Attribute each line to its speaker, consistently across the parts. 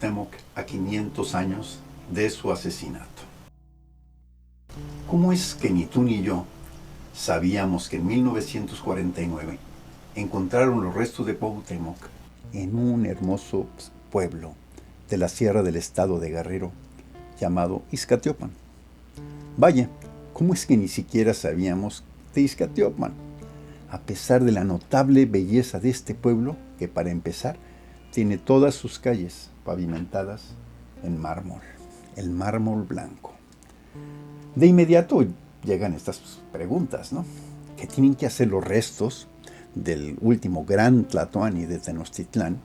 Speaker 1: Cuauhtémoc a 500 años de su asesinato. ¿Cómo es que ni tú ni yo sabíamos que en 1949 encontraron los restos de Cuauhtémoc en un hermoso pueblo de la sierra del estado de Guerrero llamado Ixcatiopan? Vaya, ¿cómo es que ni siquiera sabíamos de Ixcatiopan? A pesar de la notable belleza de este pueblo, que para empezar tiene todas sus calles pavimentadas en mármol, el mármol blanco. De inmediato llegan estas preguntas, ¿no? ¿Qué tienen que hacer los restos del último gran Tlatoani de Tenochtitlán,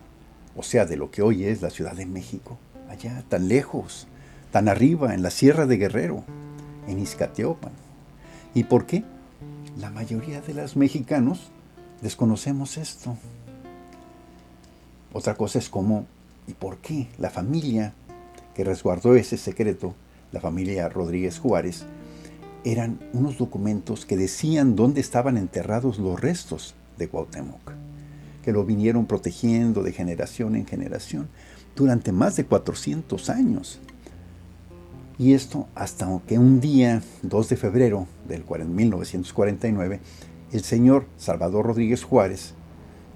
Speaker 1: o sea, de lo que hoy es la Ciudad de México, allá tan lejos, tan arriba, en la Sierra de Guerrero, en Ixcatiopan? ¿Y por qué? La mayoría de los mexicanos desconocemos esto. Otra cosa es cómo y por qué la familia que resguardó ese secreto, la familia Rodríguez Juárez, eran unos documentos que decían dónde estaban enterrados los restos de Cuauhtémoc, que lo vinieron protegiendo de generación en generación durante más de 400 años. Y esto hasta que un día, 2 de febrero del 1949, el señor Salvador Rodríguez Juárez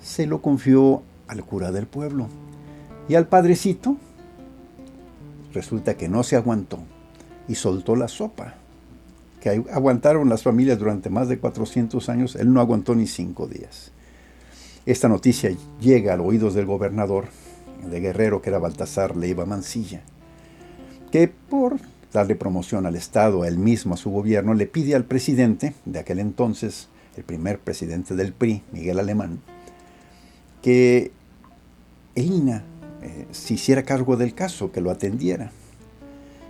Speaker 1: se lo confió al cura del pueblo. Y al padrecito resulta que no se aguantó y soltó la sopa, que aguantaron las familias durante más de 400 años. Él no aguantó ni 5 días. Esta noticia llega a los oídos del gobernador de Guerrero, que era Baltasar Leiva Mancilla, que por darle promoción al Estado, a él mismo, a su gobierno, le pide al presidente de aquel entonces, el primer presidente del PRI, Miguel Alemán, que el INAH se hiciera cargo del caso, que lo atendiera.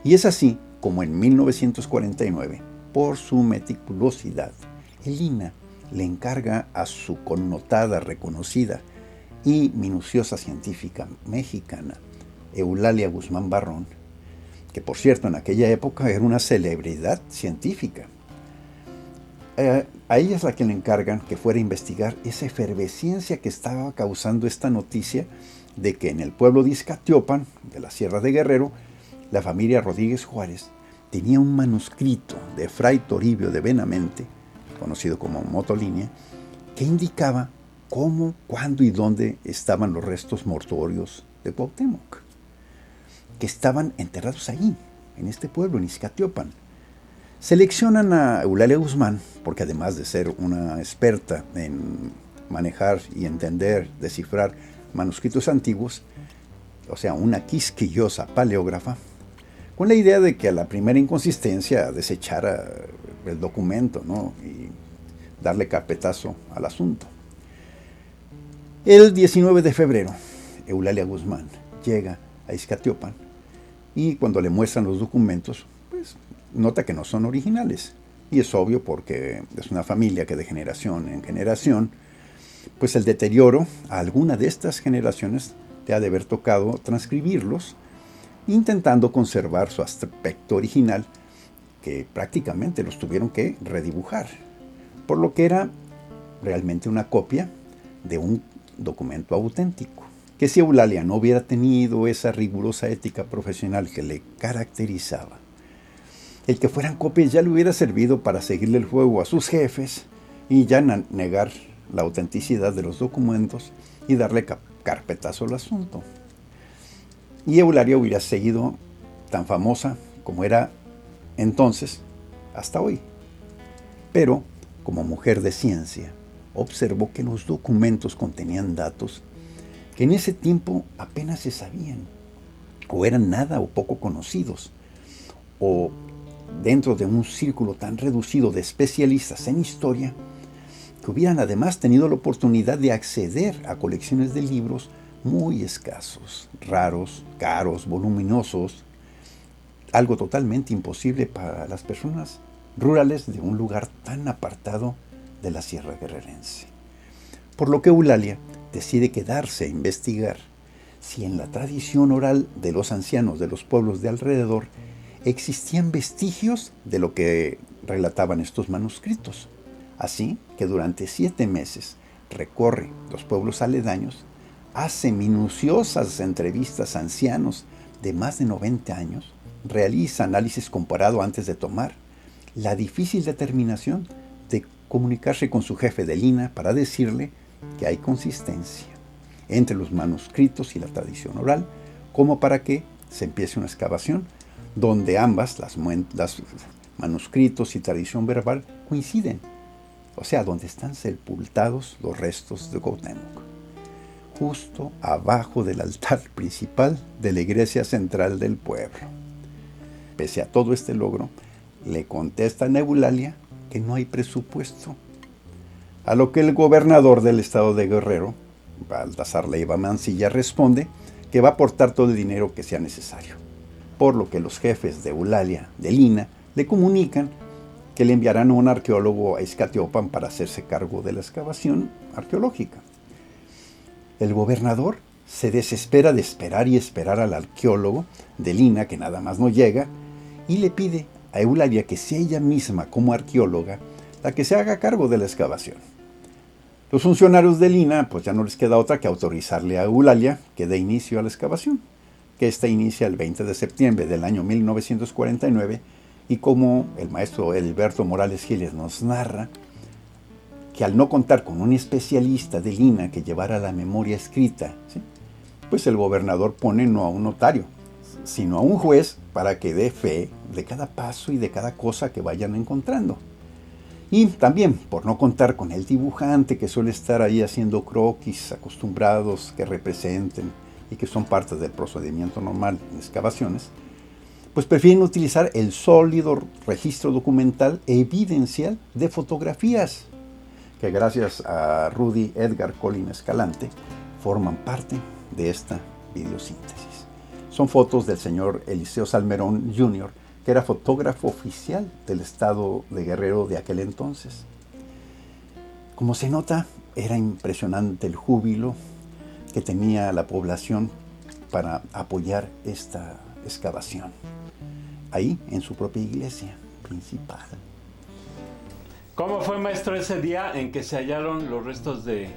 Speaker 1: Y es así como en 1949, por su meticulosidad, el INAH le encarga a su connotada, reconocida y minuciosa científica mexicana, Eulalia Guzmán Barrón, que por cierto en aquella época era una celebridad científica. A ella es la que le encargan que fuera a investigar esa efervescencia que estaba causando esta noticia de que en el pueblo de Ixcatiopan, de la Sierra de Guerrero, la familia Rodríguez Juárez tenía un manuscrito de Fray Toribio de Benavente, conocido como Motolinia, que indicaba cómo, cuándo y dónde estaban los restos mortuorios de Cuauhtémoc, que estaban enterrados ahí, en este pueblo, en Ixcatiopan. Seleccionan a Eulalia Guzmán, porque además de ser una experta en manejar y entender, descifrar manuscritos antiguos, o sea, una quisquillosa paleógrafa, con la idea de que a la primera inconsistencia desechara el documento, ¿no?, y darle carpetazo al asunto. El 19 de febrero, Eulalia Guzmán llega a Ixcatiopan y cuando le muestran los documentos, pues nota que no son originales. Y es obvio porque es una familia que de generación en generación, pues el deterioro a alguna de estas generaciones te ha de haber tocado transcribirlos, intentando conservar su aspecto original, que prácticamente los tuvieron que redibujar, por lo que era realmente una copia de un documento auténtico. Que si Eulalia no hubiera tenido esa rigurosa ética profesional que le caracterizaba, el que fueran copias ya le hubiera servido para seguirle el juego a sus jefes y ya negar la autenticidad de los documentos y darle carpetazo al asunto. Y Eulalia hubiera seguido tan famosa como era entonces hasta hoy. Pero, como mujer de ciencia, observó que los documentos contenían datos que en ese tiempo apenas se sabían, o eran nada o poco conocidos, o dentro de un círculo tan reducido de especialistas en historia, que hubieran además tenido la oportunidad de acceder a colecciones de libros muy escasos, raros, caros, voluminosos, algo totalmente imposible para las personas rurales de un lugar tan apartado de la Sierra Guerrerense. Por lo que Eulalia decide quedarse a investigar si en la tradición oral de los ancianos de los pueblos de alrededor existían vestigios de lo que relataban estos manuscritos. Así que durante 7 meses recorre los pueblos aledaños hace minuciosas entrevistas a ancianos de más de 90 años, realiza análisis comparado antes de tomar la difícil determinación de comunicarse con su jefe de lina para decirle que hay consistencia entre los manuscritos y la tradición oral, como para que se empiece una excavación donde ambas, las manuscritos y tradición verbal, coinciden, o sea, donde están sepultados los restos de Cuauhtémoc, justo abajo del altar principal de la iglesia central del pueblo. Pese a todo este logro, le contesta a Eulalia que no hay presupuesto, a lo que el gobernador del estado de Guerrero, Baltasar Leiva Mancilla, responde que va a aportar todo el dinero que sea necesario, por lo que los jefes de Eulalia, de Lina, le comunican que le enviarán a un arqueólogo a Izcatiopan para hacerse cargo de la excavación arqueológica. El gobernador se desespera de esperar y esperar al arqueólogo de Lina, que nada más no llega, y le pide a Eulalia que sea ella misma, como arqueóloga, la que se haga cargo de la excavación. Los funcionarios de Lina, pues ya no les queda otra que autorizarle a Eulalia que dé inicio a la excavación, que esta inicia el 20 de septiembre del año 1949, y como el maestro Heriberto Morales Giles nos narra, que al no contar con un especialista de Lina que llevara la memoria escrita, ¿sí?, pues el gobernador pone no a un notario, sino a un juez para que dé fe de cada paso y de cada cosa que vayan encontrando. Y también, por no contar con el dibujante que suele estar ahí haciendo croquis acostumbrados que representen y que son parte del procedimiento normal en excavaciones, pues prefieren utilizar el sólido registro documental e evidencial de fotografías, que gracias a Rudy Edgar Colin Escalante forman parte de esta videosíntesis. Son fotos del señor Eliseo Salmerón Jr., que era fotógrafo oficial del estado de Guerrero de aquel entonces. Como se nota, era impresionante el júbilo que tenía la población para apoyar esta excavación, ahí en su propia iglesia principal.
Speaker 2: ¿Cómo fue, maestro, ese día en que se hallaron los restos de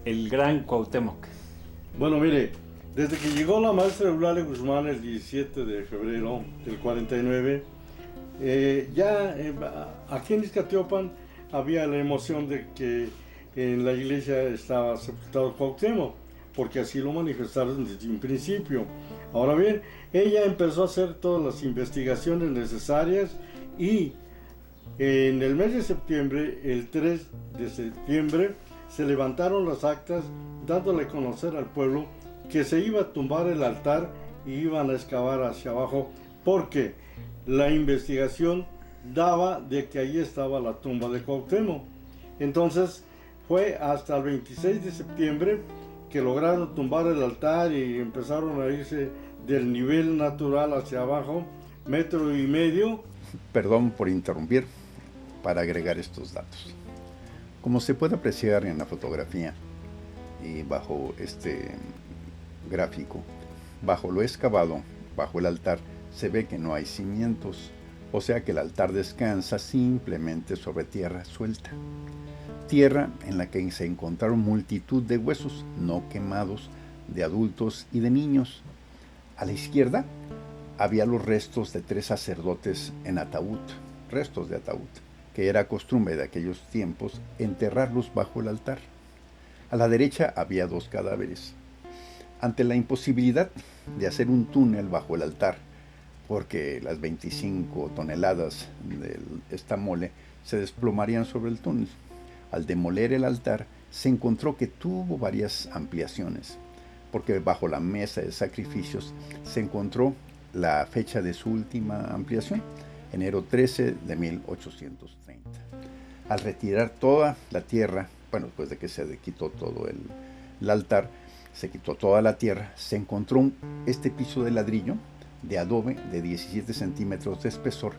Speaker 2: el gran Cuauhtémoc?
Speaker 3: Bueno, mire, desde que llegó la maestra Eulalia Guzmán el 17 de febrero del 49, aquí en Izcatiopan había la emoción de que en la iglesia estaba sepultado Cuauhtémoc, porque así lo manifestaron desde un principio. Ahora bien, ella empezó a hacer todas las investigaciones necesarias y en el mes de septiembre, el 3 de septiembre, se levantaron las actas dándole a conocer al pueblo que se iba a tumbar el altar y iban a excavar hacia abajo, porque la investigación daba de que ahí estaba la tumba de Cuauhtémoc. Entonces fue hasta el 26 de septiembre que lograron tumbar el altar y empezaron a irse del nivel natural hacia abajo, 1,5 metros.
Speaker 1: Perdón por interrumpir, para agregar estos datos. Como se puede apreciar en la fotografía y bajo este gráfico, bajo lo excavado, bajo el altar, se ve que no hay cimientos, o sea que el altar descansa simplemente sobre tierra suelta. Tierra en la que se encontraron multitud de huesos no quemados de adultos y de niños. A la izquierda había los restos de 3 sacerdotes en ataúd, restos de ataúd, que era costumbre de aquellos tiempos enterrarlos bajo el altar. A la derecha había 2 cadáveres. Ante la imposibilidad de hacer un túnel bajo el altar, porque las 25 toneladas de esta mole se desplomarían sobre el túnel, al demoler el altar se encontró que tuvo varias ampliaciones, porque bajo la mesa de sacrificios se encontró la fecha de su última ampliación, enero 13 de 1830. Al retirar toda la tierra, bueno, después de que se quitó todo el altar, se quitó toda la tierra, se encontró este piso de ladrillo de adobe de 17 centímetros de espesor,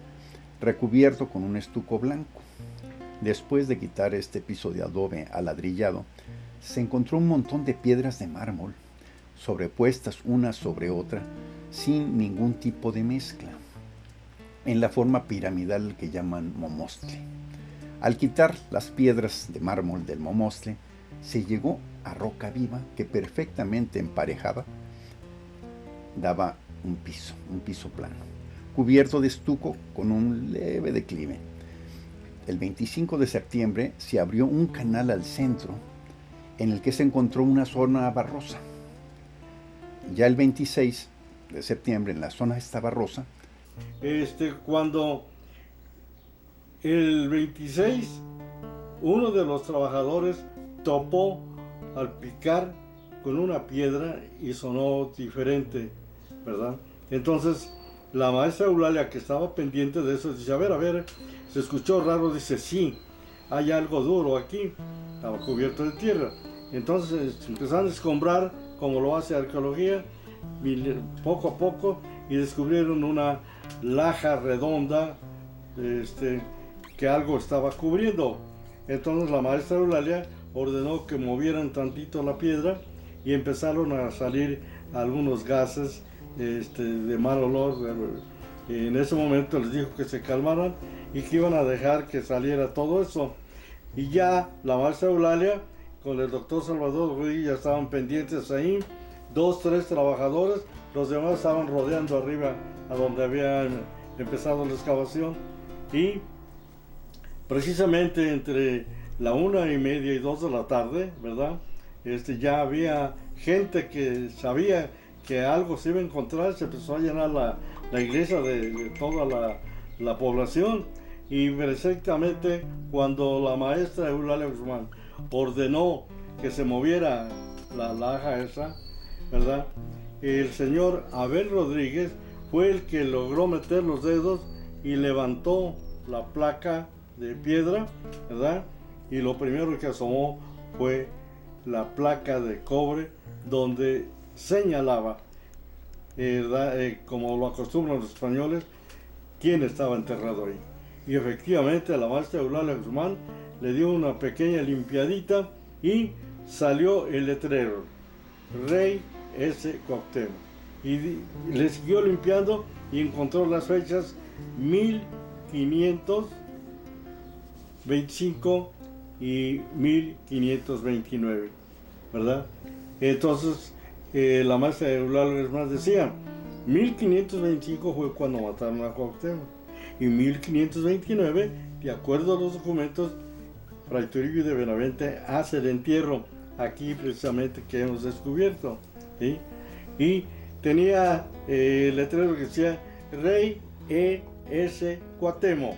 Speaker 1: recubierto con un estuco blanco. Después de quitar este piso de adobe aladrillado, se encontró un montón de piedras de mármol, sobrepuestas una sobre otra, sin ningún tipo de mezcla, en la forma piramidal que llaman momostle. Al quitar las piedras de mármol del momostle, se llegó a roca viva que perfectamente emparejada daba un piso plano, cubierto de estuco con un leve declive. El 25 de septiembre se abrió un canal al centro en el que se encontró una zona barrosa. Ya el 26 de septiembre en la zona esta barrosa,
Speaker 3: cuando el 26 uno de los trabajadores topó al picar con una piedra y sonó diferente, ¿verdad? Entonces la maestra Eulalia, que estaba pendiente de eso, dice, a ver, se escuchó raro, dice, sí, hay algo duro aquí, estaba cubierto de tierra. Entonces empezaron a escombrar, como lo hace arqueología, poco a poco, y descubrieron una laja redonda que algo estaba cubriendo. Entonces la maestra Eulalia ordenó que movieran tantito la piedra y empezaron a salir algunos gases de mal olor. En ese momento les dijo que se calmaran y que iban a dejar que saliera todo eso. Y ya la maestra Eulalia con el doctor Salvador Ruiz ya estaban pendientes ahí, 2, 3 trabajadores, los demás estaban rodeando arriba a donde habían empezado la excavación, y precisamente entre la 1:30 y 2 de la tarde, ¿verdad? Ya había gente que sabía que algo se iba a encontrar, se empezó a llenar la iglesia de toda la población, y perfectamente cuando la maestra Eulalia Guzmán ordenó que se moviera la laja esa, ¿verdad? El señor Abel Rodríguez fue el que logró meter los dedos y levantó la placa de piedra, ¿verdad? Y lo primero que asomó fue la placa de cobre donde señalaba, como lo acostumbran los españoles, quién estaba enterrado ahí. Y efectivamente la maestra Eulalia Guzmán le dio una pequeña limpiadita y salió el letrero, Rey S. Cuauhtémoc. Y le siguió limpiando y encontró las fechas 1525 y 1529, ¿verdad? Entonces la maestra Eulalia Guzmán decía, 1525 fue cuando mataron a Cuauhtémoc, y 1529, de acuerdo a los documentos, Fray Toribio de Benavente hace el entierro aquí precisamente que hemos descubierto, ¿sí? Y tenía el letrero que decía Rey E.S. Cuauhtémoc.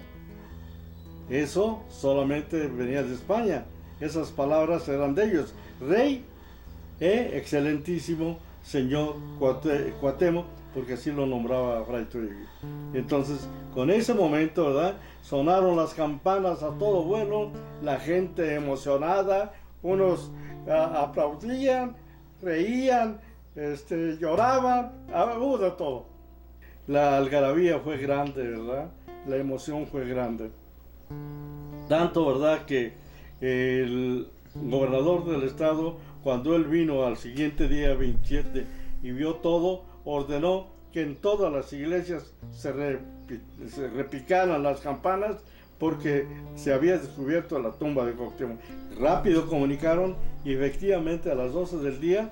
Speaker 3: Eso solamente venía de España, esas palabras eran de ellos. Rey excelentísimo señor Cuauhtémoc, porque así lo nombraba Fray Toribio. Entonces, con ese momento, ¿verdad?, sonaron las campanas a todo vuelo, la gente emocionada, unos aplaudían, reían, lloraban, hubo de todo. La algarabía fue grande, ¿verdad? La emoción fue grande. Tanto, ¿verdad?, que el gobernador del estado, cuando él vino al siguiente día 27 y vio todo, ordenó que en todas las iglesias se repicaran las campanas porque se había descubierto la tumba de Cuauhtémoc. Rápido comunicaron y efectivamente a las 12 del día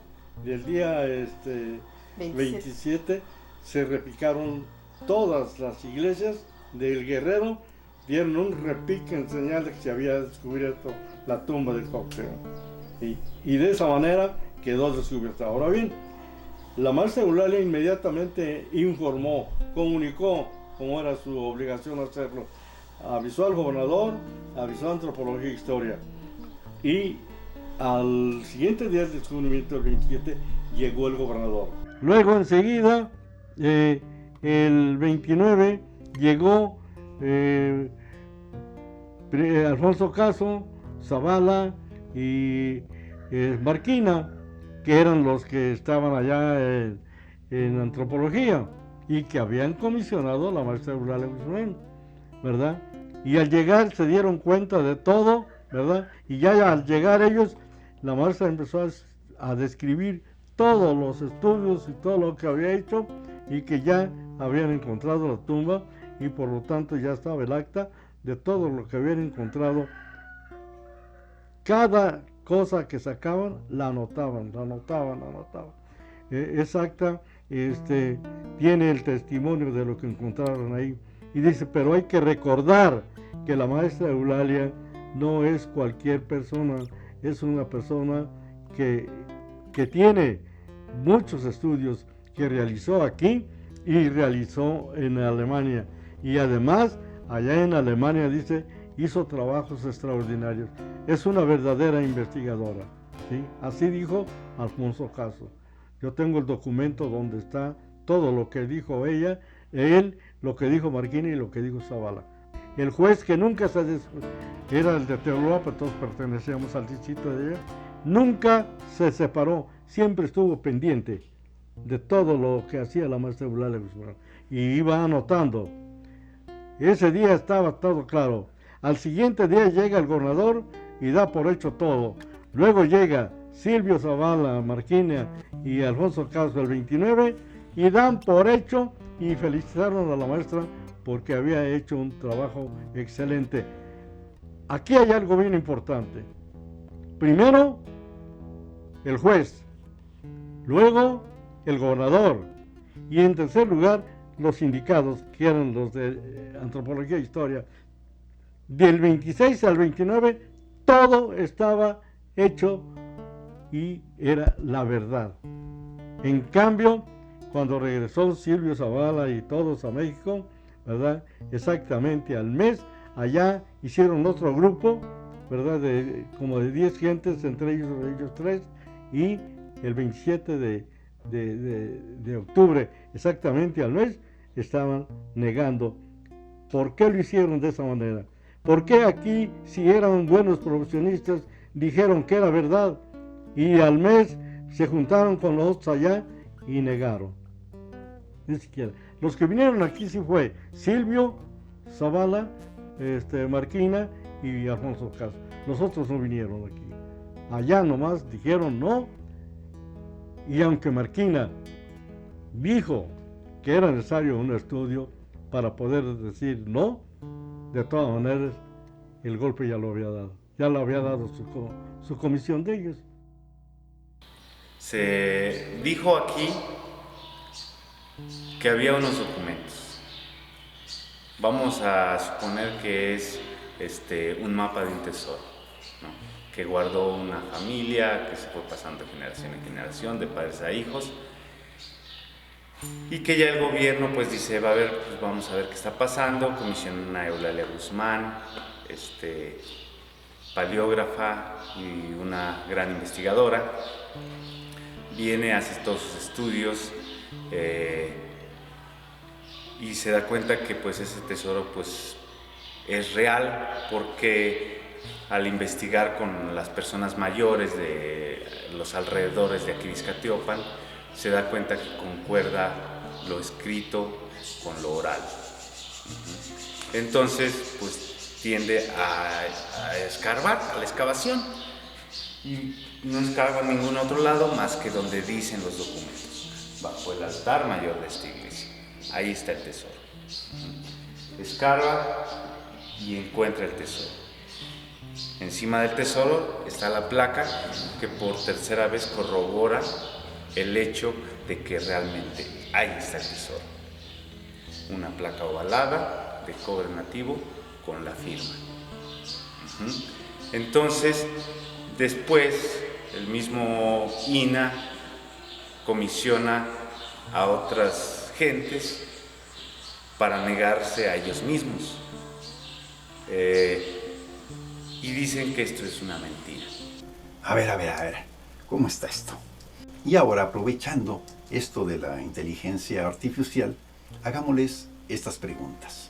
Speaker 3: 27 se repicaron todas las iglesias del Guerrero, dieron un repique en señal de que se había descubierto la tumba de Cuauhtémoc. Y de esa manera quedó descubierta. Ahora bien, la maestra Eulalia inmediatamente informó, comunicó, como era su obligación hacerlo, avisó al gobernador, avisó a Antropología e Historia, y al siguiente día del descubrimiento, el 27, llegó el gobernador. Luego enseguida, el 29, llegó Alfonso Caso, Zavala y Marquina, que eran los que estaban allá en antropología y que habían comisionado a la maestra Eulalia Guzmán, ¿verdad? Y al llegar se dieron cuenta de todo, ¿verdad? Y ya al llegar ellos, la maestra empezó a describir todos los estudios y todo lo que había hecho, y que ya habían encontrado la tumba, y por lo tanto ya estaba el acta de todo lo que habían encontrado. Cada cosa que sacaban, la anotaban. Exacta, tiene el testimonio de lo que encontraron ahí. Y dice, pero hay que recordar que la maestra Eulalia no es cualquier persona, es una persona que tiene muchos estudios que realizó aquí y realizó en Alemania. Y además, allá en Alemania, dice, hizo trabajos extraordinarios. Es una verdadera investigadora, ¿sí? Así dijo Alfonso Caso. Yo tengo el documento donde está todo lo que dijo ella, él, lo que dijo Marquina y lo que dijo Zavala. El juez que nunca era el de Teoloapa, todos pertenecíamos al distrito de ella, nunca se separó, siempre estuvo pendiente de todo lo que hacía la maestra Eulalia Guzmán y iba anotando. Ese día estaba todo claro. Al siguiente día llega el gobernador y da por hecho todo. Luego llega Silvio Zavala, Marquina y Alfonso Caso el 29 y dan por hecho y felicitaron a la maestra porque había hecho un trabajo excelente. Aquí hay algo bien importante. Primero, el juez, luego el gobernador y en tercer lugar los sindicados, que eran los de Antropología e Historia. Del 26 al 29 todo estaba hecho y era la verdad. En cambio, cuando regresó Silvio Zavala y todos a México, ¿verdad? Exactamente al mes, allá hicieron otro grupo, ¿verdad? Como de 10 gentes, entre ellos 3, y el 27 de octubre, exactamente al mes, estaban negando. ¿Por qué lo hicieron de esa manera? ¿Por qué aquí, si eran buenos profesionistas, dijeron que era verdad y al mes se juntaron con los otros allá y negaron? Ni siquiera. Los que vinieron aquí sí fue Silvio, Zavala, Marquina y Alfonso Caso. Los otros no vinieron aquí. Allá nomás dijeron no, y aunque Marquina dijo que era necesario un estudio para poder decir no, de todas maneras el golpe ya lo había dado su comisión de ellos.
Speaker 4: Se dijo aquí que había unos documentos. Vamos a suponer que es un mapa de un tesoro, ¿no? Que guardó una familia, que se fue pasando de generación en generación, de padres a hijos, y que ya el gobierno pues dice, vamos a ver qué está pasando, comisiona a Eulalia Guzmán, paleógrafa y una gran investigadora, viene, hace todos sus estudios, y se da cuenta que pues ese tesoro pues es real, porque al investigar con las personas mayores de los alrededores de Aquiscatiopan, se da cuenta que concuerda lo escrito con lo oral. Entonces pues tiende a escarbar, a la excavación, y no escarba en ningún otro lado más que donde dicen los documentos, bajo el altar mayor de esta iglesia. Ahí está el tesoro. Escarba y encuentra el tesoro. Encima del tesoro está la placa que por tercera vez corrobora el hecho de que realmente ahí está el tesoro. Una placa ovalada de cobre nativo con la firma. Entonces, después, el mismo INAH comisiona a otras gentes para negarse a ellos mismos. Y dicen que esto es una mentira.
Speaker 1: A ver, ¿cómo está esto? Y ahora, aprovechando esto de la inteligencia artificial, hagámosles estas preguntas.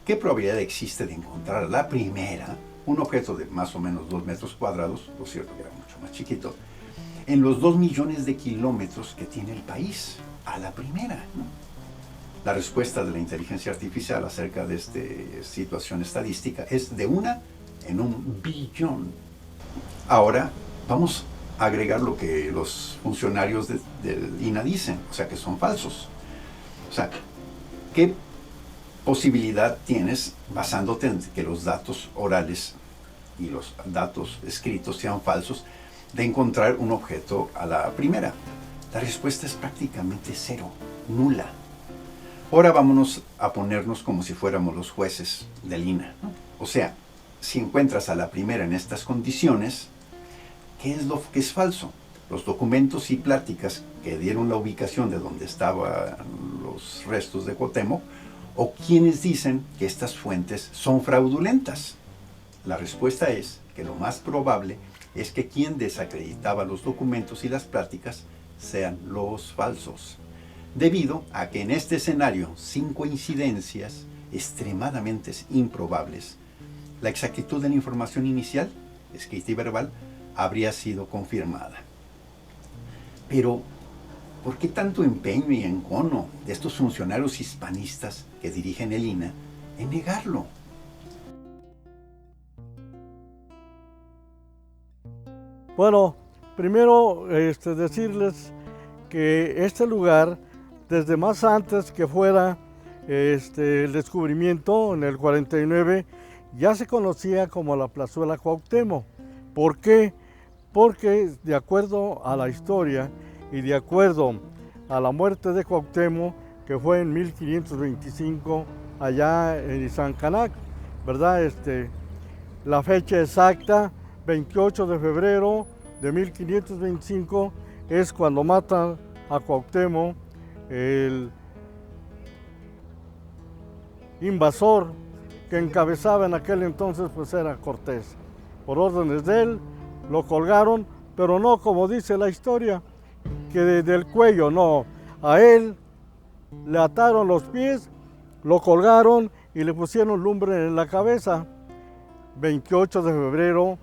Speaker 1: ¿Qué probabilidad existe de encontrar la primera, un objeto de más o menos 2 metros cuadrados, lo cierto que era mucho más chiquito, en los 2 millones de kilómetros que tiene el país? A la primera, ¿no? La respuesta de la inteligencia artificial acerca de esta situación estadística es de 1 en 1 billón. Ahora vamos a agregar lo que los funcionarios del INAH dicen, o sea que son falsos. O sea, ¿qué posibilidad tienes basándote en que los datos orales y los datos escritos sean falsos, de encontrar un objeto a la primera? La respuesta es prácticamente cero, nula. Ahora vámonos a ponernos como si fuéramos los jueces del INAH, ¿no? O sea, si encuentras a la primera en estas condiciones, ¿qué es lo que es falso? Los documentos y pláticas que dieron la ubicación de donde estaban los restos de Cuauhtémoc, o quienes dicen que estas fuentes son fraudulentas. La respuesta es que lo más probable es que quien desacreditaba los documentos y las pláticas sean los falsos, debido a que en este escenario, sin coincidencias extremadamente improbables, la exactitud de la información inicial, escrita y verbal, habría sido confirmada. Pero, ¿por qué tanto empeño y encono de estos funcionarios hispanistas que dirigen el INAH en negarlo?
Speaker 3: Bueno, primero decirles que este lugar, desde más antes que fuera el descubrimiento en el 49, ya se conocía como la Plazuela Cuauhtémoc. ¿Por qué? Porque de acuerdo a la historia y de acuerdo a la muerte de Cuauhtémoc, que fue en 1525 allá en Izancanac, ¿verdad? La fecha exacta, 28 de febrero de 1525, es cuando matan a Cuauhtémoc, el invasor que encabezaba en aquel entonces pues era Cortés. Por órdenes de él lo colgaron, pero no como dice la historia, que del cuello, no, a él le ataron los pies, lo colgaron y le pusieron lumbre en la cabeza. 28 de febrero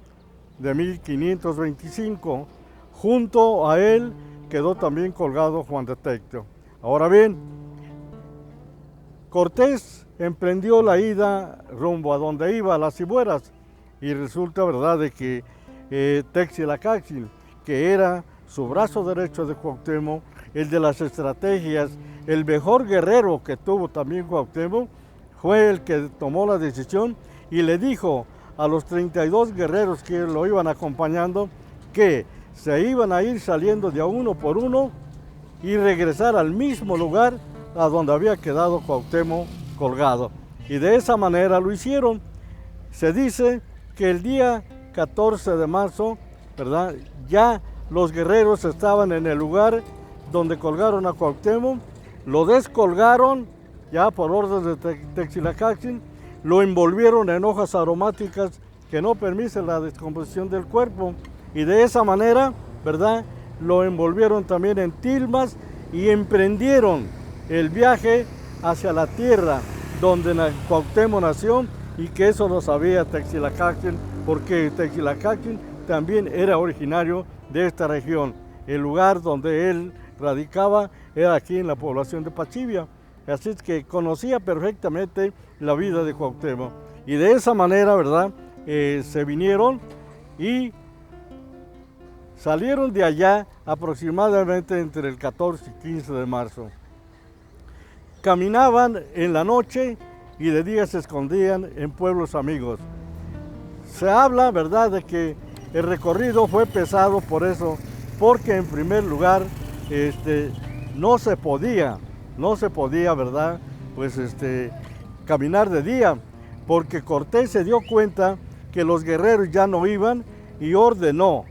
Speaker 3: de 1525, junto a él quedó también colgado Juan de Tecteo. Ahora bien, Cortés emprendió la ida rumbo a donde iba, a las Cibueras, y resulta verdad de que Textlacaxtli, que era su brazo derecho de Cuauhtémoc, el de las estrategias, el mejor guerrero que tuvo también Cuauhtémoc, fue el que tomó la decisión y le dijo a los 32 guerreros que lo iban acompañando que se iban a ir saliendo de a uno por uno y regresar al mismo lugar a donde había quedado Cuauhtémoc colgado. Y de esa manera lo hicieron. Se dice que el día 14 de marzo, ¿verdad?, ya los guerreros estaban en el lugar donde colgaron a Cuauhtémoc, lo descolgaron ya por orden de Textlacaxtli, lo envolvieron en hojas aromáticas que no permiten la descomposición del cuerpo, y de esa manera, ¿verdad?, lo envolvieron también en tilmas y emprendieron el viaje hacia la tierra donde Cuauhtémoc nació, y que eso lo sabía Textlacaxtli, porque Textlacaxtli también era originario de esta región. El lugar donde él radicaba era aquí en la población de Pachivia, así es que conocía perfectamente la vida de Cuauhtémoc. Y de esa manera, ¿verdad?, se vinieron y salieron de allá aproximadamente entre el 14 y 15 de marzo. Caminaban en la noche y de día se escondían en pueblos amigos. Se habla, ¿verdad?, de que el recorrido fue pesado por eso, porque en primer lugar no se podía, ¿verdad?, pues caminar de día, porque Cortés se dio cuenta que los guerreros ya no iban y ordenó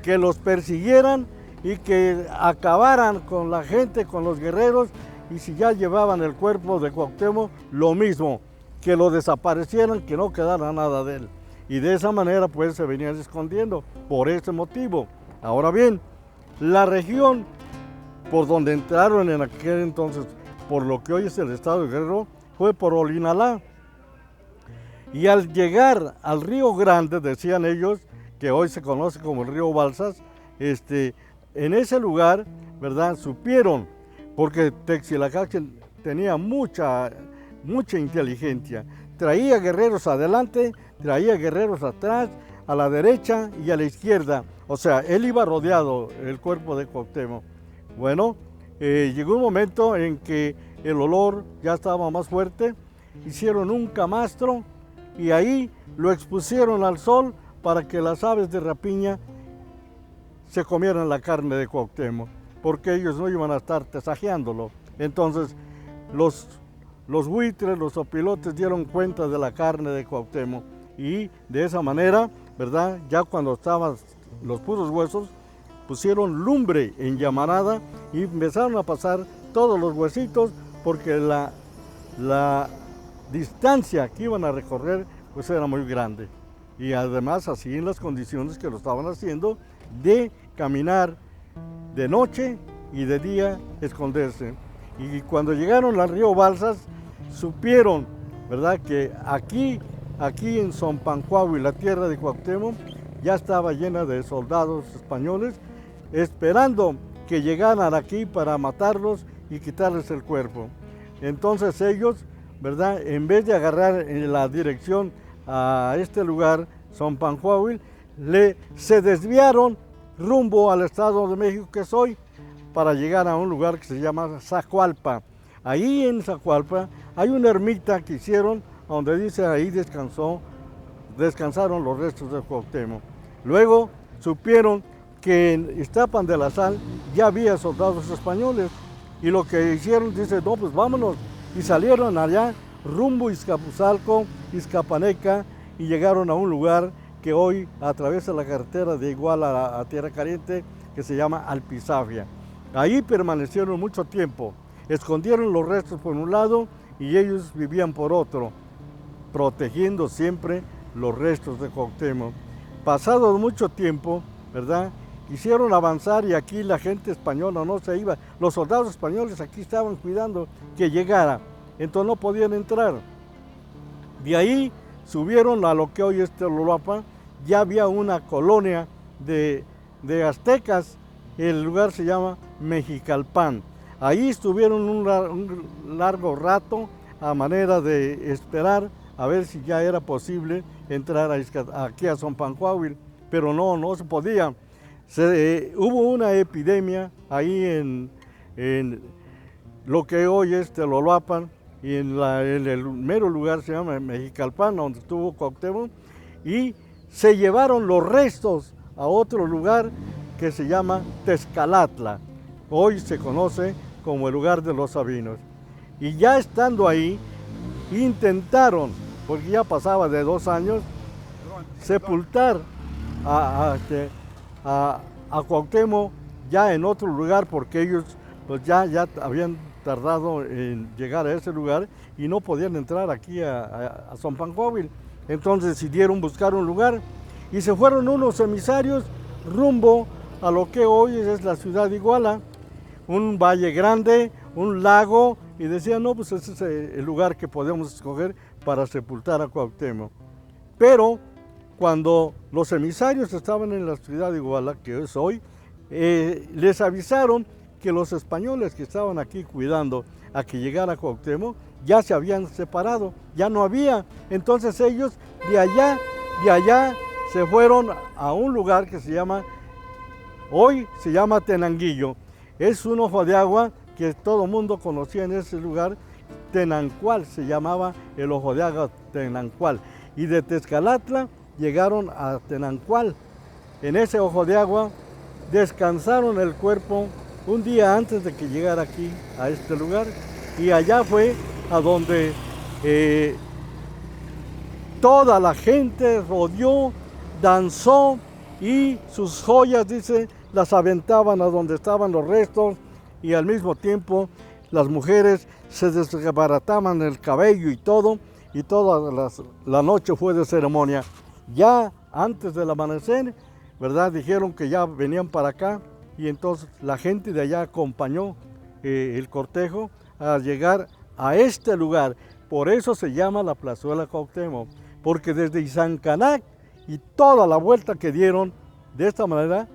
Speaker 3: que los persiguieran y que acabaran con la gente, con los guerreros, y si ya llevaban el cuerpo de Cuauhtémoc, lo mismo, que lo desaparecieran, que no quedara nada de él. Y de esa manera pues se venían escondiendo, por ese motivo. Ahora bien, la región por donde entraron en aquel entonces, por lo que hoy es el estado de Guerrero, fue por Olinalá. Y al llegar al río Grande, decían ellos, que hoy se conoce como el río Balsas, en ese lugar, ¿verdad?, supieron, porque Textlacaxtli tenía mucha inteligencia, traía guerreros adelante, traía guerreros atrás, a la derecha y a la izquierda, o sea, él iba rodeado, el cuerpo de Cuauhtémoc. Bueno, llegó un momento en que el olor ya estaba más fuerte, hicieron un camastro y ahí lo expusieron al sol para que las aves de rapiña se comieran la carne de Cuauhtémoc, porque ellos no iban a estar tasajeándolo. Entonces los buitres, los opilotes dieron cuenta de la carne de Cuauhtémoc y de esa manera, ¿verdad? Ya cuando estaban los puros huesos, pusieron lumbre en llamarada y empezaron a pasar todos los huesitos porque la distancia que iban a recorrer pues era muy grande. Y además así en las condiciones que lo estaban haciendo de caminar de noche y de día esconderse. Y cuando llegaron al río Balsas, supieron, ¿verdad?, que aquí en Zompancuahui, la tierra de Cuauhtémoc, ya estaba llena de soldados españoles, esperando que llegaran aquí para matarlos y quitarles el cuerpo. Entonces ellos, ¿verdad?, en vez de agarrar en la dirección a este lugar, Zompancuahui, se desviaron rumbo al Estado de México que es hoy, para llegar a un lugar que se llama Zacualpa. Ahí en Zacualpa hay una ermita que hicieron donde dice ahí descansaron los restos de Cuauhtémoc. Luego supieron que en Iztapan de la Sal ya había soldados españoles y lo que hicieron, dice, no, pues vámonos. Y salieron allá rumbo Izcapuzalco, Izcapaneca y llegaron a un lugar que hoy atraviesa la carretera de Iguala a Tierra Caliente, que se llama Alpizafia. Ahí permanecieron mucho tiempo, escondieron los restos por un lado y ellos vivían por otro, protegiendo siempre los restos de Cuauhtémoc. Pasado mucho tiempo, ¿verdad?, quisieron avanzar y aquí la gente española no se iba. Los soldados españoles aquí estaban cuidando que llegara, entonces no podían entrar. De ahí subieron a lo que hoy es Telolapa, ya había una colonia de aztecas, el lugar se llama Mexicalpan. Ahí estuvieron un largo rato a manera de esperar a ver si ya era posible entrar aquí a Zompancuahui, pero no se podía. Hubo una epidemia ahí en lo que hoy es Telolapan y en el mero lugar se llama Mexicalpan, donde estuvo Cuauhtémoc, y se llevaron los restos a otro lugar que se llama Tezcalatla. Hoy se conoce como el lugar de los Sabinos. Y ya estando ahí, intentaron, porque ya pasaba de 2 años, sepultar a Cuauhtémoc ya en otro lugar, porque ellos pues ya habían tardado en llegar a ese lugar y no podían entrar aquí a Zompancuahui. Entonces decidieron buscar un lugar y se fueron unos emisarios rumbo a lo que hoy es la ciudad de Iguala, un valle grande, un lago, y decían, no, pues ese es el lugar que podemos escoger para sepultar a Cuauhtémoc. Pero cuando los emisarios estaban en la ciudad de Iguala, que es hoy, les avisaron que los españoles que estaban aquí cuidando a que llegara Cuauhtémoc ya se habían separado, ya no había. Entonces ellos de allá se fueron a un lugar que hoy se llama Tenanguillo. Es un ojo de agua que todo el mundo conocía en ese lugar. Tenancual se llamaba el ojo de agua Tenancual. Y de Tezcalatla llegaron a Tenancual. En ese ojo de agua descansaron el cuerpo un día antes de que llegara aquí a este lugar. Y allá fue a donde toda la gente rodeó, danzó y sus joyas, dice, las aventaban a donde estaban los restos y al mismo tiempo las mujeres se desbarataban el cabello y toda la noche fue de ceremonia. Ya antes del amanecer, ¿verdad?, dijeron que ya venían para acá y entonces la gente de allá acompañó el cortejo a llegar a este lugar. Por eso se llama la Plazuela Cuauhtémoc, porque desde Izancanac y toda la vuelta que dieron de esta manera,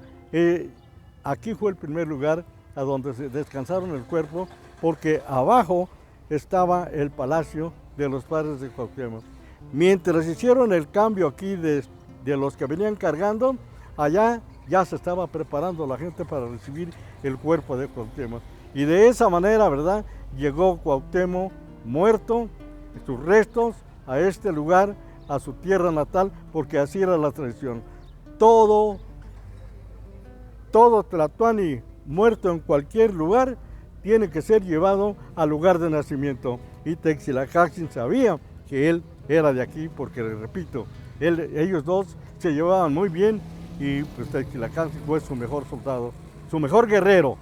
Speaker 3: aquí fue el primer lugar a donde se descansaron el cuerpo, porque abajo estaba el palacio de los padres de Cuauhtémoc. Mientras hicieron el cambio aquí de los que venían cargando, allá ya se estaba preparando la gente para recibir el cuerpo de Cuauhtémoc. Y de esa manera, ¿verdad?, llegó Cuauhtémoc muerto, sus restos, a este lugar a su tierra natal, porque así era la tradición. Todo tlatoani muerto en cualquier lugar tiene que ser llevado al lugar de nacimiento. Y Textlacaxin sabía que él era de aquí, porque repito, ellos dos se llevaban muy bien, y pues Textlacaxin fue su mejor soldado, su mejor guerrero,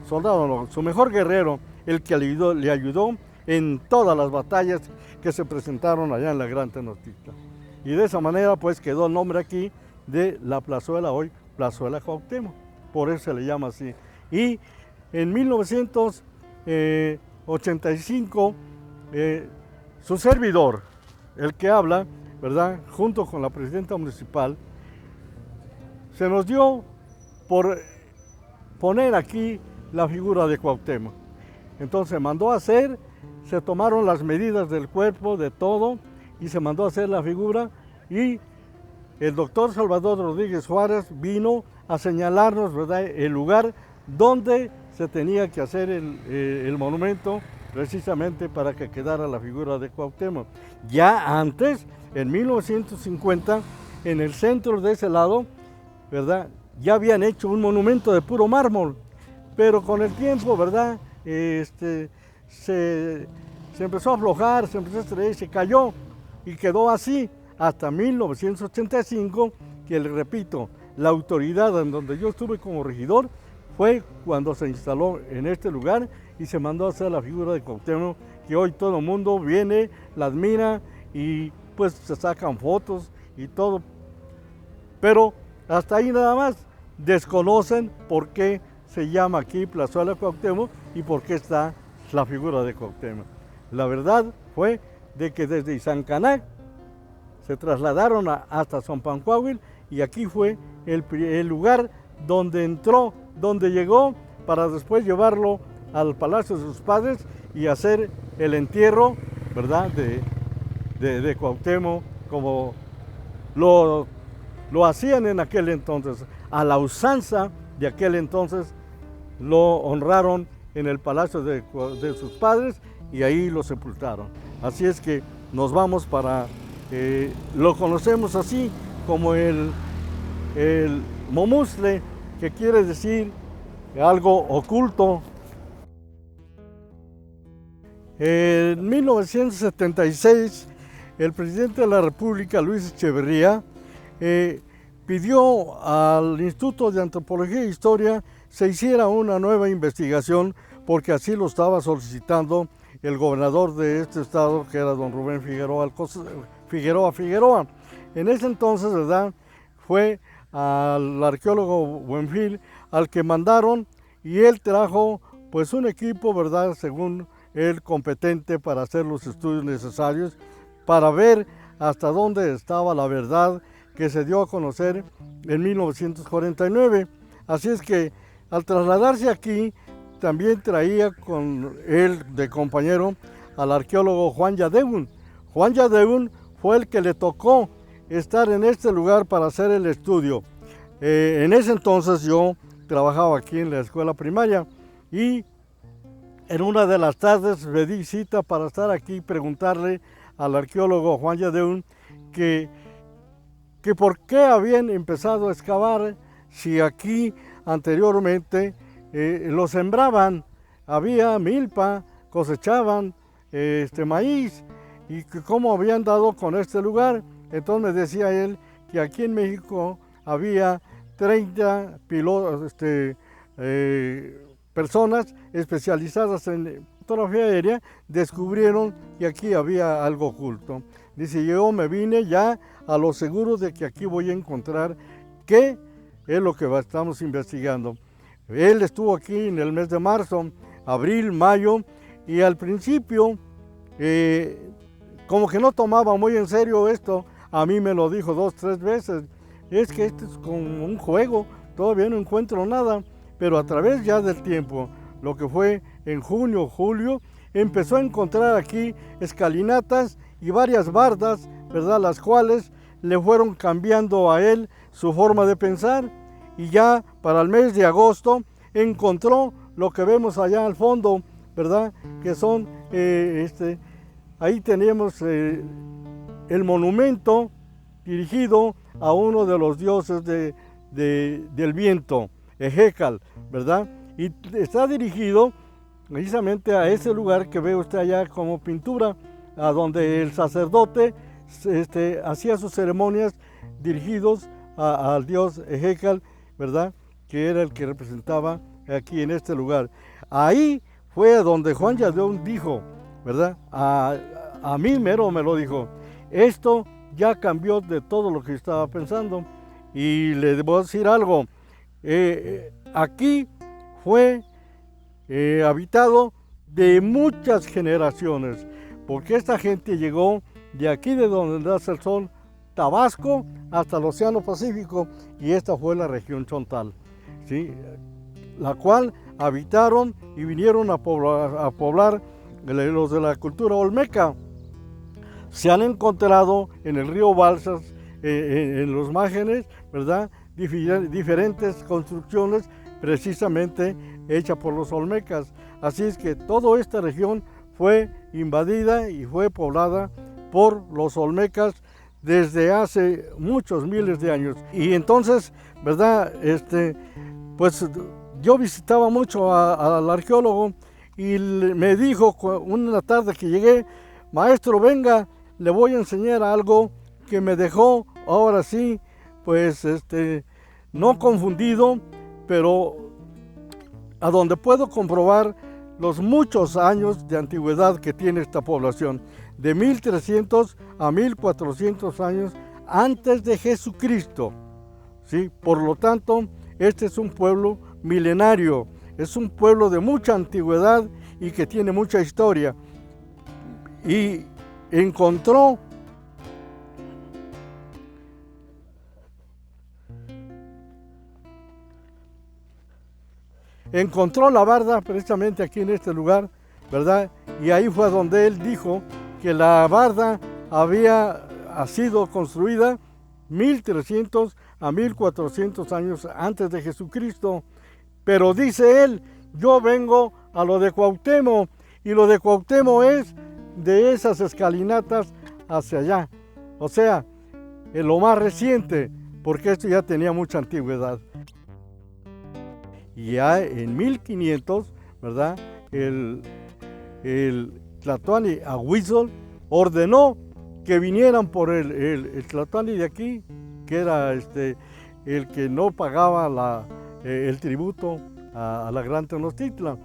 Speaker 3: su mejor guerrero, el que le ayudó en todas las batallas que se presentaron allá en la Gran Tenochtitlan. Y de esa manera pues quedó el nombre aquí de la plazuela, hoy Plazuela Cuauhtémoc, por eso se le llama así. Y en 1985, su servidor, el que habla, ¿verdad?, junto con la presidenta municipal, se nos dio por poner aquí la figura de Cuauhtémoc. Entonces mandó a hacer, se tomaron las medidas del cuerpo, de todo, y se mandó a hacer la figura, y el doctor Salvador Rodríguez Juárez vino a señalarnos, ¿verdad?, el lugar donde se tenía que hacer el monumento, precisamente para que quedara la figura de Cuauhtémoc. Ya antes, en 1950, en el centro de ese lado, ¿verdad?, ya habían hecho un monumento de puro mármol, pero con el tiempo, ¿verdad?, se empezó a aflojar, se empezó a estrellar, se cayó y quedó así hasta 1985, que le repito, la autoridad en donde yo estuve como regidor fue cuando se instaló en este lugar y se mandó a hacer la figura de Cuauhtémoc, que hoy todo el mundo viene, la admira y pues se sacan fotos y todo. Pero hasta ahí nada más, desconocen por qué se llama aquí Plazuela Cuauhtémoc y por qué está la figura de Cuauhtémoc. La verdad fue de que desde Izancanac se trasladaron hasta Zompancuahuil y aquí fue el lugar donde entró, donde llegó, para después llevarlo al palacio de sus padres y hacer el entierro, ¿verdad?, de Cuauhtémoc, como lo hacían en aquel entonces. A la usanza de aquel entonces lo honraron en el palacio de sus padres y ahí lo sepultaron. Así es que nos vamos para, lo conocemos así como el Momusle, que quiere decir algo oculto. En 1976, el presidente de la República, Luis Echeverría, pidió al Instituto de Antropología e Historia se hiciera una nueva investigación, porque así lo estaba solicitando el gobernador de este estado, que era don Rubén Figueroa Figueroa. En ese entonces, ¿verdad?, fue al arqueólogo Buenfil al que mandaron, y él trajo pues un equipo, ¿verdad?, según él, competente para hacer los estudios necesarios para ver hasta dónde estaba la verdad que se dio a conocer en 1949. Así es que al trasladarse aquí, también traía con él de compañero al arqueólogo Juan Yadeun. Juan Yadeun fue el que le tocó estar en este lugar para hacer el estudio. En ese entonces yo trabajaba aquí en la escuela primaria y en una de las tardes me di cita para estar aquí y preguntarle al arqueólogo Juan Yadeun que por qué habían empezado a excavar si aquí anteriormente lo sembraban, había milpa, cosechaban maíz, y que cómo habían dado con este lugar. Entonces me decía él que aquí en México había 30 personas especializadas en fotografía aérea, descubrieron que aquí había algo oculto. Dice, yo me vine ya a lo seguro de que aquí voy a encontrar qué es lo que estamos investigando. Él estuvo aquí en el mes de marzo, abril, mayo, y al principio como que no tomaba muy en serio esto. A mí me lo dijo 2 o 3 veces, es que esto es como un juego, todavía no encuentro nada. Pero a través ya del tiempo, lo que fue en junio, julio, empezó a encontrar aquí escalinatas y varias bardas, ¿verdad?, las cuales le fueron cambiando a él su forma de pensar, y ya para el mes de agosto encontró lo que vemos allá al fondo, ¿verdad?, que son, ahí tenemos el monumento dirigido a uno de los dioses del viento, Ejecatl, ¿verdad? Y está dirigido precisamente a ese lugar que ve usted allá como pintura, a donde el sacerdote hacía sus ceremonias dirigidos al dios Ejecatl, ¿verdad? Que era el que representaba aquí en este lugar. Ahí fue donde Juan Yadeum dijo, ¿verdad? A mí mero me lo dijo, esto ya cambió de todo lo que estaba pensando. Y le debo decir algo, aquí fue habitado de muchas generaciones, porque esta gente llegó de aquí de donde nace el sol, Tabasco, hasta el Océano Pacífico, y esta fue la región Chontal, ¿sí? La cual habitaron y vinieron a poblar los de la cultura olmeca. Se han encontrado en el río Balsas, en los márgenes, ¿verdad? Diferentes construcciones precisamente hechas por los olmecas. Así es que toda esta región fue invadida y fue poblada por los olmecas desde hace muchos miles de años. Y entonces, ¿verdad? Pues yo visitaba mucho al arqueólogo y me dijo una tarde que llegué, maestro, venga, le voy a enseñar algo que me dejó, ahora sí, pues no confundido, pero a donde puedo comprobar los muchos años de antigüedad que tiene esta población, de 1300 a 1400 años antes de Jesucristo, ¿sí? Por lo tanto, este es un pueblo milenario, es un pueblo de mucha antigüedad y que tiene mucha historia. Y encontró la barda precisamente aquí en este lugar, ¿verdad? Y ahí fue donde él dijo que la barda había sido construida 1300 a 1400 años antes de Jesucristo. Pero dice él, yo vengo a lo de Cuauhtémoc, y lo de Cuauhtémoc es de esas escalinatas hacia allá. O sea, en lo más reciente, porque esto ya tenía mucha antigüedad. Y ya en 1500, ¿verdad? El Tlatoani Ahuizotl ordenó que vinieran por el Tlatoani de aquí, que era el que no pagaba el tributo a la Gran Tenochtitlan.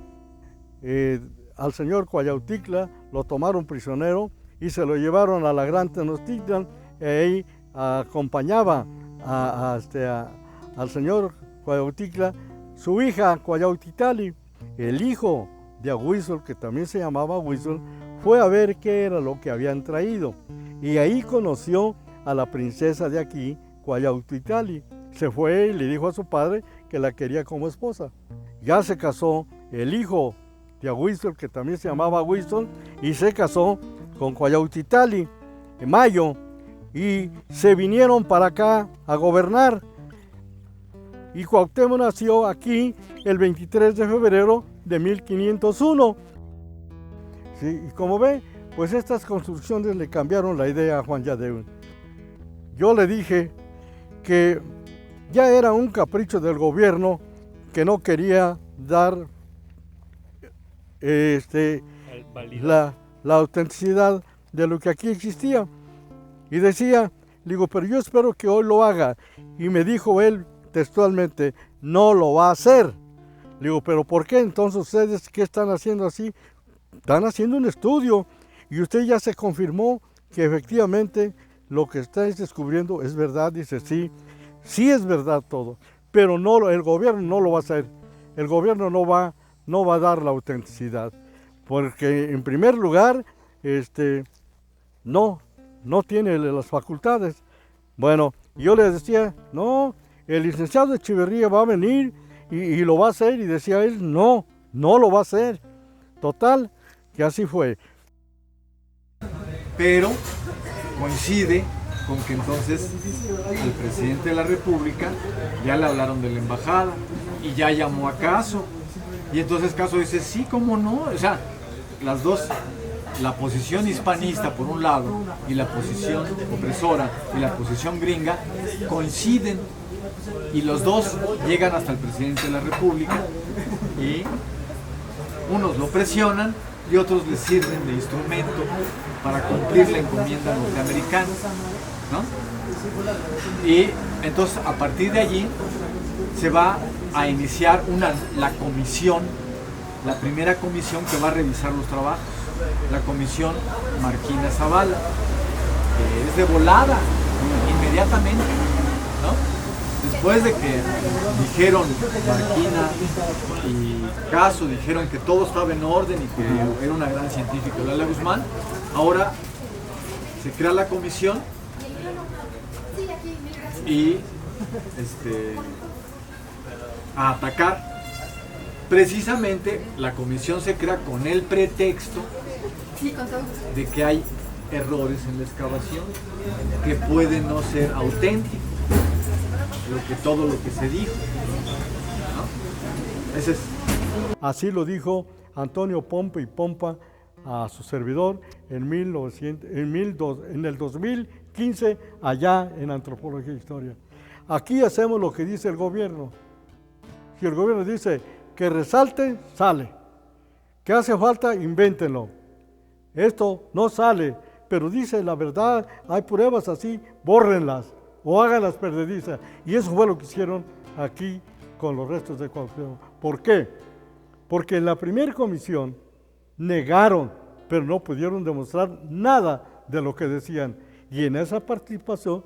Speaker 3: Al señor Cuayautitla lo tomaron prisionero y se lo llevaron a la Gran Tenochtitlan, y ahí acompañaba al señor Cuayautitla su hija Cuayautitali. El hijo de Ahuizotl, que también se llamaba Ahuizotl, fue a ver qué era lo que habían traído, y ahí conoció a la princesa de aquí, Cuayautitali. Se fue y le dijo a su padre que la quería como esposa. Ya se casó el hijo de Ahuizotl, que también se llamaba Ahuizotl, y se casó con Cuayautitali en mayo, y se vinieron para acá a gobernar. Y Cuauhtémoc nació aquí el 23 de febrero de 1501. ¿Sí? Y como ve, pues estas construcciones le cambiaron la idea a Juan Yadeum. Yo le dije que ya era un capricho del gobierno que no quería dar la autenticidad de lo que aquí existía. Y decía, digo, pero yo espero que hoy lo haga. Y me dijo él textualmente, no lo va a hacer. Le digo, pero ¿por qué? Entonces ustedes, ¿qué están haciendo así? Están haciendo un estudio y usted ya se confirmó que efectivamente lo que estáis descubriendo es verdad. Dice, sí, sí es verdad todo, pero no, el gobierno no lo va a hacer. El gobierno no va a dar la autenticidad, porque en primer lugar, no tiene las facultades. Bueno, yo les decía, no, el licenciado Echeverría va a venir y lo va a hacer, y decía él, no lo va a hacer. Total, que así fue.
Speaker 5: Pero coincide con que entonces el presidente de la República ya le hablaron de la embajada y ya llamó a Caso. Y entonces Caso dice, sí, cómo no. O sea, las dos la posición hispanista por un lado y la posición opresora y la posición gringa coinciden y los dos llegan hasta el presidente de la República y unos lo presionan y otros les sirven de instrumento para cumplir la encomienda norteamericana, ¿no? Y entonces a partir de allí se va a iniciar la comisión, la primera comisión que va a revisar los trabajos, la comisión Marquina Zavala, que es de volada, inmediatamente, ¿no? Después de que dijeron Marquina y Caso, dijeron que todo estaba en orden y que era una gran científica, Eulalia Guzmán, ahora se crea la comisión y a atacar. Precisamente la comisión se crea con el pretexto de que hay errores en la excavación, que pueden no ser auténticos, todo lo que se dijo, ¿no? Ese es.
Speaker 3: Así lo dijo Antonio Pompa y Pompa a su servidor en el 2015, allá en Antropología e Historia. Aquí hacemos lo que dice el gobierno. Si el gobierno dice que resalte, sale. Que hace falta, invéntenlo. Esto no sale, pero dice la verdad, hay pruebas así, bórrenlas o háganlas perdedizas. Y eso fue lo que hicieron aquí con los restos de Cuauhtémoc. ¿Por qué? Porque en la primera comisión negaron, pero no pudieron demostrar nada de lo que decían. Y en esa participación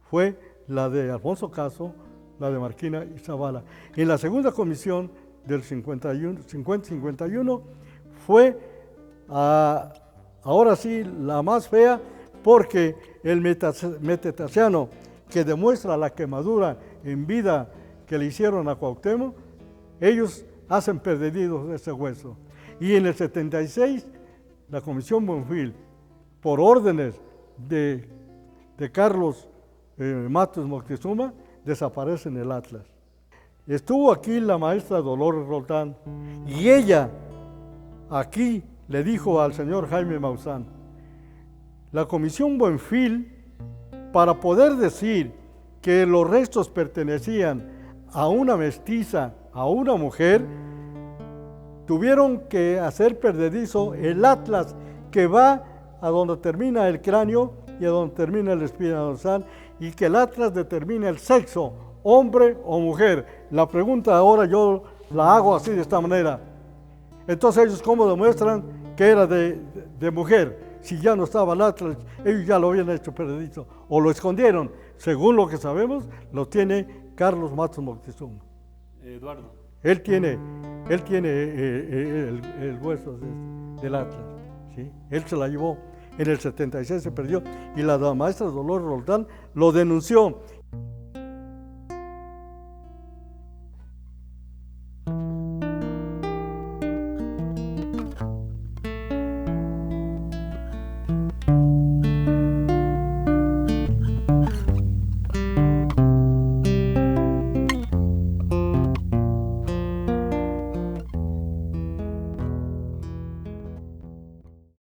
Speaker 3: fue la de Alfonso Caso, la de Marquina y Zavala. En la segunda comisión del 50-51 fue, ahora sí, la más fea, porque el metatasiano que demuestra la quemadura en vida que le hicieron a Cuauhtémoc, ellos hacen perdedidos ese hueso. Y en el 76, la Comisión Buenfil, por órdenes de Carlos Matos Moctezuma, desaparece en el Atlas. Estuvo aquí la maestra Dolores Roldán y ella aquí le dijo al señor Jaime Maussan, la Comisión Buenfil, para poder decir que los restos pertenecían a una mestiza, a una mujer, tuvieron que hacer perdedizo el Atlas que va a donde termina el cráneo y a donde termina la espina dorsal, y que el Atlas determina el sexo, hombre o mujer. La pregunta ahora yo la hago así, de esta manera. Entonces ellos, ¿cómo demuestran que era de mujer? Si ya no estaba el Atlas, ellos ya lo habían hecho perdedizo, o lo escondieron. Según lo que sabemos, lo tiene Carlos Matos Moctezuma.
Speaker 2: Eduardo.
Speaker 3: Él tiene el hueso del Atlas, ¿sí? Él se la llevó. En el 76 se perdió y la maestra Dolores Roldán lo denunció.